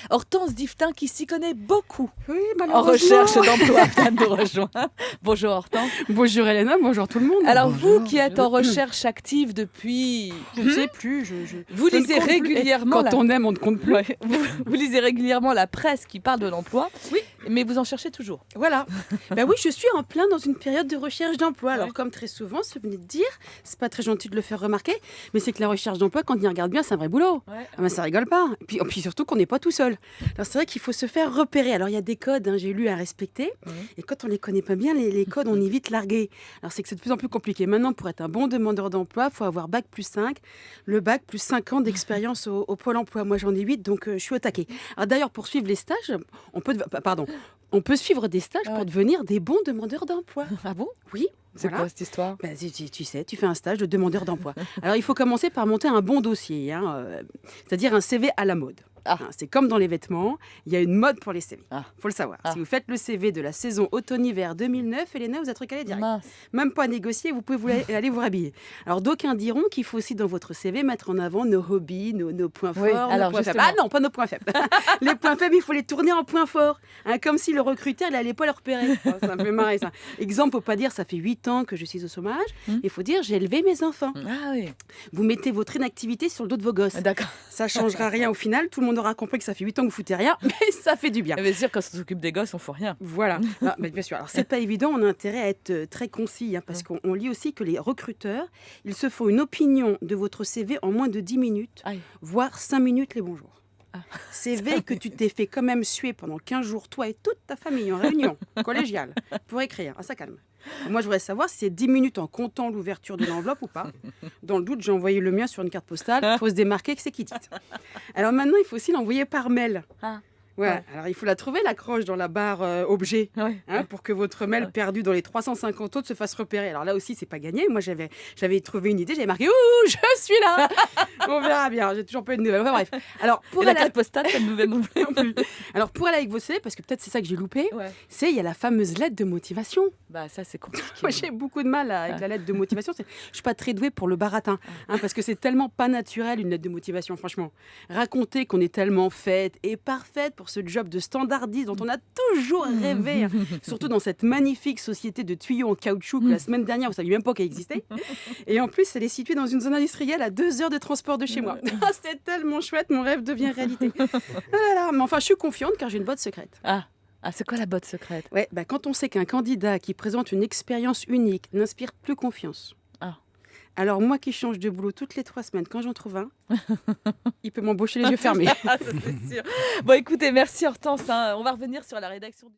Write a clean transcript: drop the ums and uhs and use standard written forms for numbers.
Hortense Diftin qui s'y connaît beaucoup Oui, en malheureusement. recherche d'emploi vient de nous rejoindre. Bonjour Hortense. Bonjour Elena, bonjour tout le monde. Alors vous Bonjour. qui êtes en recherche active depuis... Je ne sais plus, Vous je ne lisez compte plus. Et régulièrement quand on aime, on ne compte plus. Ouais, vous lisez régulièrement la presse qui parle de l'emploi, Oui. mais vous en cherchez toujours. Voilà. Ben oui, je suis en plein dans une période de recherche d'emploi. Alors Ouais. comme très souvent, ce que vous venez de dire, c'est pas très gentil de le faire remarquer, mais c'est que la recherche d'emploi, quand on y regarde bien, c'est un vrai boulot. Ouais. Ah ben, ça rigole pas. Et puis surtout qu'on n'est pas tout seul. Alors c'est vrai qu'il faut se faire repérer. Alors il y a des codes, hein, j'ai lu, à respecter. Et quand on les connaît pas bien, les codes, on est vite largué. Alors c'est que c'est de plus en plus compliqué. Maintenant, pour être un bon demandeur d'emploi, il faut avoir bac plus 5, le bac plus 5 ans d'expérience au Pôle emploi. Moi j'en ai 8, donc je suis au taquet. Alors d'ailleurs, pour suivre les stages, on peut suivre des stages Ah ouais. pour devenir des bons demandeurs d'emploi. Ah bon? Oui, C'est voilà. quoi cette histoire? Ben, tu sais, tu fais un stage de demandeur d'emploi. Alors, il faut commencer par monter un bon dossier, hein, c'est-à-dire un CV à la mode. Ah. Hein, c'est comme dans les vêtements, il y a une mode pour les CV. Ah. Faut le savoir. Ah. Si vous faites le CV de la saison automne-hiver 2009, Elena, vous êtes recalé direct. Mince. Même pas à négocier, vous pouvez aller vous rhabiller. Alors, d'aucuns diront qu'il faut aussi dans votre CV mettre en avant nos hobbies, nos points forts, Oui, nos alors, points faibles. justement. Ah non, pas nos points faibles. Les points faibles, il faut les tourner en points forts. Hein, comme si le recruteur, il n'allait pas le repérer. Oh, ça me fait marrer, ça. Exemple, faut pas dire ça fait 8 ans que je suis au chômage. Il faut dire j'ai élevé mes enfants. Ah oui, Vous mettez votre inactivité sur le dos de vos gosses. d'accord. Ça changera rien au final. Tout le monde aura compris que ça fait 8 ans que vous foutez rien, mais ça fait du bien. Bien sûr, quand on s'occupe des gosses, on ne fait rien. Voilà. Non, mais bien sûr. Alors, c'est pas évident. On a intérêt à être très concis, hein, parce qu'on lit aussi que les recruteurs, ils se font une opinion de votre CV en moins de 10 minutes, Aïe. voire 5 minutes les bonjours. Ah. CV que tu t'es fait quand même suer pendant 15 jours, toi et toute ta famille, en réunion collégiale, pour écrire. Ah, ça calme. Moi, je voudrais savoir si c'est 10 minutes en comptant l'ouverture de l'enveloppe ou pas. Dans le doute, j'ai envoyé le mien sur une carte postale. Il faut se démarquer que c'est qui dit. Alors maintenant, il faut aussi l'envoyer par mail. Ah. Ouais. Ouais. Alors il faut la trouver, l'accroche dans la barre objet, Ouais. hein, pour que votre mail perdu dans les 350 autres se fasse repérer. Alors là aussi, c'est pas gagné. Moi, j'avais trouvé une idée, j'avais marqué « Ouh, je suis là !» On verra bien, j'ai toujours pas eu de nouvelles. Enfin, bref. Alors, pour Et la aller carte postale, ça ne nouvelle non plus. non plus. Alors, pour aller avec vos CV, parce que peut-être c'est ça que j'ai loupé, Ouais. il y a la fameuse lettre de motivation. Bah ça, c'est compliqué. Moi, j'ai beaucoup de mal avec la lettre de motivation. Je suis pas très douée pour le baratin, hein, parce que c'est tellement pas naturel, une lettre de motivation, franchement. Raconter qu'on est tellement faite et parfaite pour ce job de standardiste dont on a toujours rêvé, hein, surtout dans cette magnifique société de tuyaux en caoutchouc que la semaine dernière, vous ne saviez même pas qu'elle existait. Et en plus, elle est située dans une zone industrielle à 2 heures de transport de chez moi. Ah, c'est tellement chouette, mon rêve devient réalité. Ah là là, mais enfin, je suis confiante car j'ai une botte secrète. Ah, c'est quoi la botte secrète? Ouais, bah, quand on sait qu'un candidat qui présente une expérience unique n'inspire plus confiance. Ah. Alors moi qui change de boulot toutes les 3 semaines, quand j'en trouve un, il peut m'embaucher les yeux fermés. Ah, ça c'est sûr. Bon, écoutez, merci Hortense, hein. On va revenir sur la rédaction.